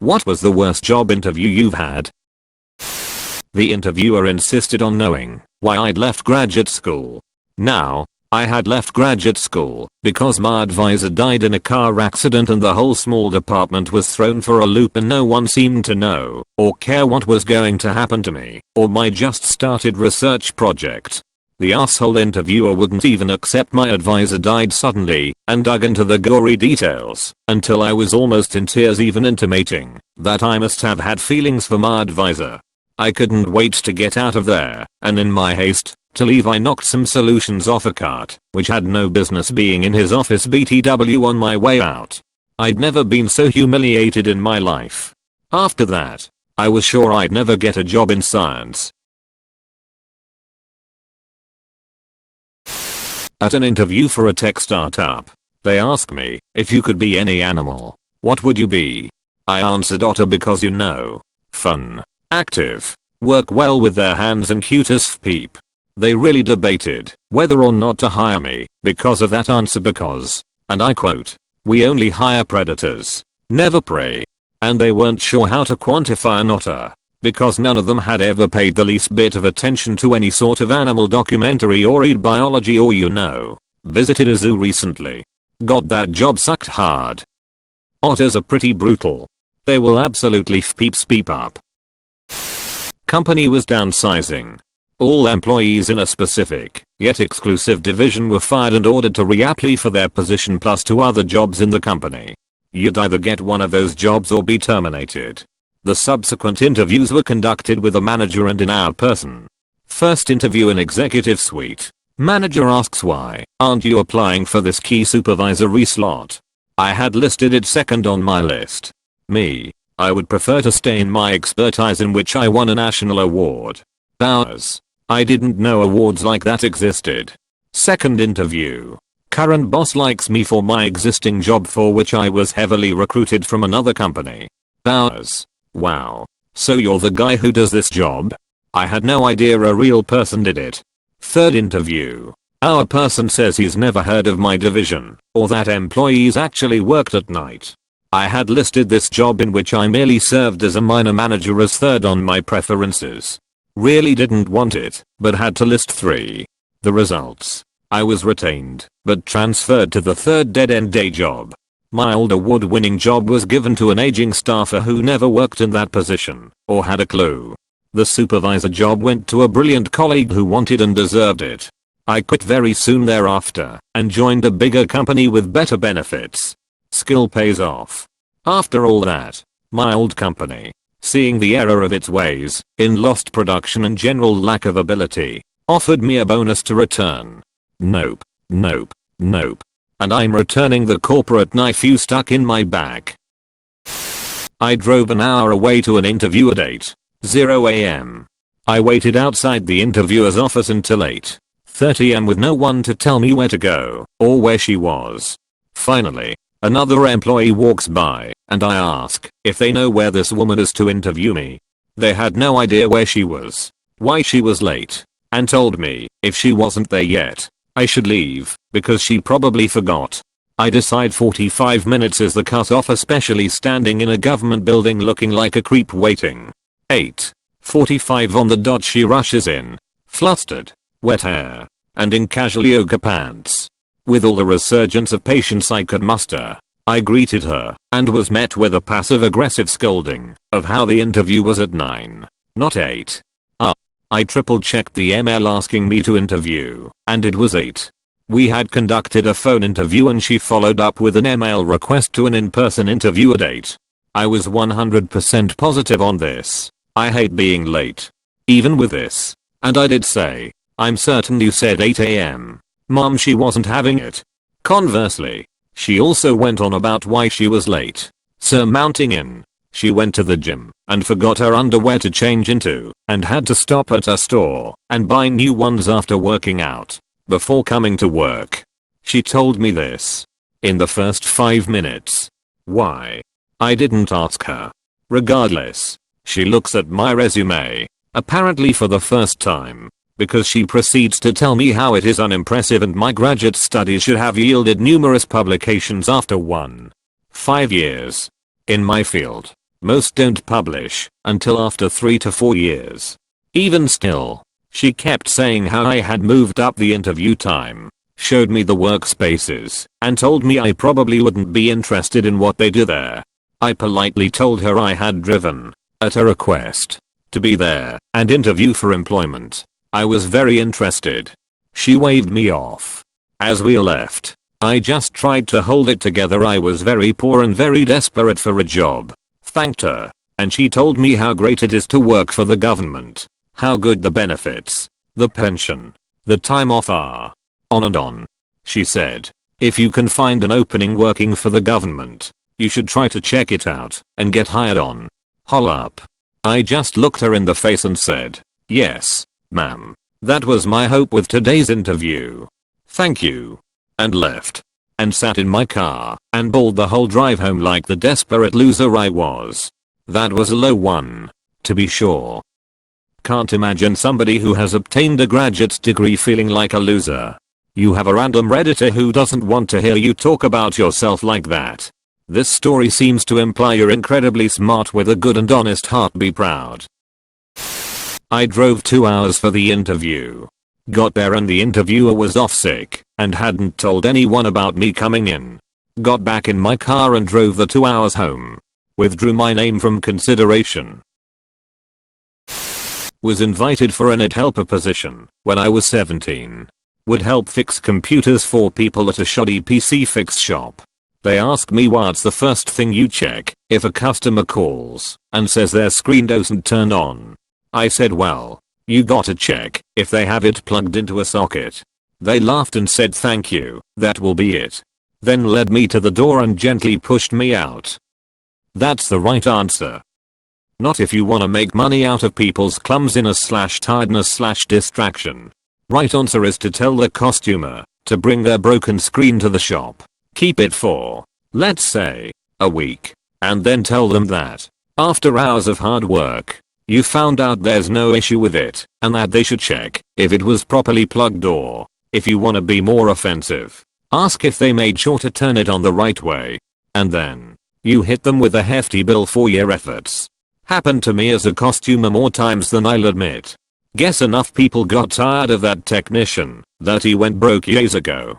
What was the worst job interview you've had? The interviewer insisted on knowing why I'd left graduate school. Now, I had left graduate school because my advisor died in a car accident and the whole small department was thrown for a loop and no one seemed to know or care what was going to happen to me or my just started research project. The asshole interviewer wouldn't even accept my advisor died suddenly and dug into the gory details until I was almost in tears, even intimating that I must have had feelings for my advisor. I couldn't wait to get out of there, and in my haste to leave I knocked some solutions off a cart, which had no business being in his office BTW on my way out. I'd never been so humiliated in my life. After that, I was sure I'd never get a job in science. At an interview for a tech startup, they asked me, if you could be any animal, what would you be? I answered otter because fun, active, work well with their hands and cute as peep. They really debated whether or not to hire me because of that answer because, and I quote, we only hire predators, never prey. And they weren't sure how to quantify an otter because none of them had ever paid the least bit of attention to any sort of animal documentary or read biology or visited a zoo recently. Got that job sucked hard. Otters are pretty brutal. They will absolutely peep up. Company was downsizing. All employees in a specific, yet exclusive division were fired and ordered to reapply for their position plus 2 other jobs in the company. You'd either get one of those jobs or be terminated. The subsequent interviews were conducted with a manager and in-house person. First interview in executive suite. Manager asks, why aren't you applying for this key supervisory slot? I had listed it second on my list. I would prefer to stay in my expertise in which I won a national award. Ours. I didn't know awards like that existed. Second interview. Current boss likes me for my existing job for which I was heavily recruited from another company. Ours. Wow. So you're the guy who does this job? I had no idea a real person did it. Third interview. Our person says he's never heard of my division, or that employees actually worked at night. I had listed this job in which I merely served as a minor manager as third on my preferences. Really didn't want it, but had to list 3. The results. I was retained, but transferred to the third dead-end day job. My old award-winning job was given to an aging staffer who never worked in that position, or had a clue. The supervisor job went to a brilliant colleague who wanted and deserved it. I quit very soon thereafter, and joined a bigger company with better benefits. Skill pays off. After all that, my old company, seeing the error of its ways, in lost production and general lack of ability, offered me a bonus to return. Nope. And I'm returning the corporate knife you stuck in my back. I drove an hour away to an interview at 8:00 a.m. I waited outside the interviewer's office until 8:30 am with no one to tell me where to go or where she was. Finally, another employee walks by and I ask if they know where this woman is to interview me. They had no idea where she was, why she was late, and told me if she wasn't there yet, I should leave because she probably forgot. I decide 45 minutes is the cutoff, especially standing in a government building looking like a creep waiting. 8:45 on the dot she rushes in, flustered, wet hair, and in casual yoga pants. With all the resurgence of patience I could muster, I greeted her and was met with a passive-aggressive scolding of how the interview was at 9, not 8. I triple-checked the email asking me to interview, and it was 8. We had conducted a phone interview and she followed up with an email request to an in-person interview at 8. I was 100% positive on this. I hate being late. Even with this. And I did say, I'm certain you said 8 a.m. Mom, she wasn't having it. Conversely, she also went on about why she was late. Surmounting in. She went to the gym and forgot her underwear to change into and had to stop at a store and buy new ones after working out before coming to work. She told me this in the first 5 minutes. Why? I didn't ask her. Regardless, she looks at my resume, apparently for the first time, because she proceeds to tell me how it is unimpressive and my graduate studies should have yielded numerous publications after 5 years in my field. Most don't publish until after 3 to 4 years. Even still, she kept saying how I had moved up the interview time, showed me the workspaces, and told me I probably wouldn't be interested in what they do there. I politely told her I had driven, at her request, to be there and interview for employment. I was very interested. She waved me off. As we left, I just tried to hold it together. I was very poor and very desperate for a job. Thanked her, and she told me how great it is to work for the government, how good the benefits, the pension, the time off are. On and on. She said, if you can find an opening working for the government, you should try to check it out and get hired on. Holla up. I just looked her in the face and said, yes, ma'am. That was my hope with today's interview. Thank you. And left. And sat in my car and bawled the whole drive home like the desperate loser I was. That was a low one, to be sure. Can't imagine somebody who has obtained a graduate degree feeling like a loser. You have a random Redditor who doesn't want to hear you talk about yourself like that. This story seems to imply you're incredibly smart with a good and honest heart. Be proud. I drove 2 hours for the interview. Got there and the interviewer was off sick and hadn't told anyone about me coming in. Got back in my car and drove the 2 hours home. Withdrew my name from consideration. Was invited for an IT helper position when I was 17. Would help fix computers for people at a shoddy PC fix shop. They asked me what's the first thing you check if a customer calls and says their screen doesn't turn on. I said, well, you gotta check if they have it plugged into a socket. They laughed and said thank you, that will be it. Then led me to the door and gently pushed me out. That's the right answer. Not if you wanna make money out of people's clumsiness/tiredness/distraction. Right answer is to tell the customer to bring their broken screen to the shop. Keep it for, let's say, a week. And then tell them that, after hours of hard work, you found out there's no issue with it, and that they should check if it was properly plugged. Or, if you wanna be more offensive, ask if they made sure to turn it on the right way. And then, you hit them with a hefty bill for your efforts. Happened to me as a costumer more times than I'll admit. Guess enough people got tired of that technician that he went broke years ago.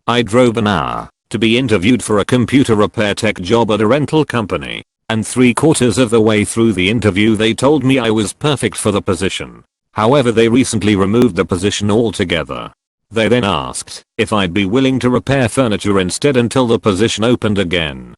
I drove an hour to be interviewed for a computer repair tech job at a rental company, and 3/4 of the way through the interview they told me I was perfect for the position. However, they recently removed the position altogether. They then asked if I'd be willing to repair furniture instead until the position opened again.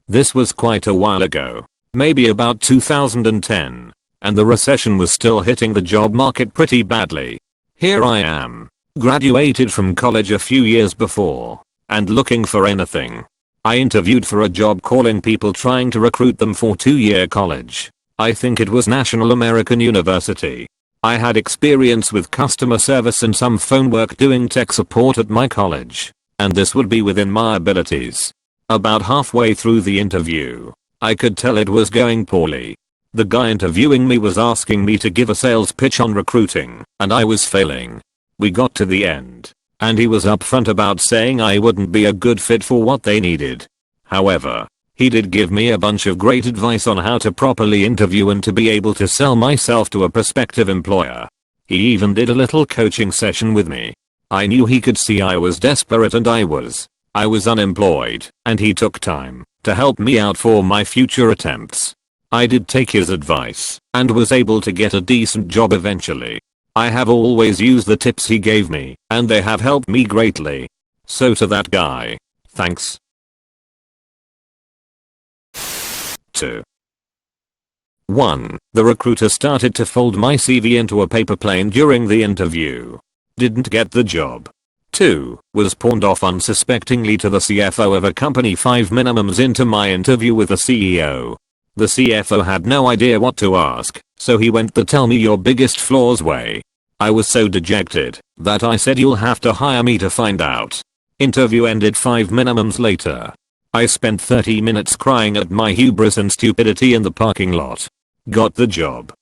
This was quite a while ago, maybe about 2010, and the recession was still hitting the job market pretty badly. Here I am, graduated from college a few years before, and looking for anything. I interviewed for a job calling people trying to recruit them for 2-year college. I think it was National American University. I had experience with customer service and some phone work doing tech support at my college, and this would be within my abilities. About halfway through the interview, I could tell it was going poorly. The guy interviewing me was asking me to give a sales pitch on recruiting, and I was failing. We got to the end, and he was upfront about saying I wouldn't be a good fit for what they needed. However, he did give me a bunch of great advice on how to properly interview and to be able to sell myself to a prospective employer. He even did a little coaching session with me. I knew he could see I was desperate and I was unemployed, and he took time to help me out for my future attempts. I did take his advice and was able to get a decent job eventually. I have always used the tips he gave me, and they have helped me greatly. So to that guy, thanks. 2. 1. The recruiter started to fold my CV into a paper plane during the interview. Didn't get the job. 2. Was pawned off unsuspectingly to the CFO of a company 5 minimums into my interview with the CEO. The CFO had no idea what to ask, so he went the tell me your biggest flaws way. I was so dejected that I said you'll have to hire me to find out. Interview ended 5 minimums later. I spent 30 minutes crying at my hubris and stupidity in the parking lot. Got the job.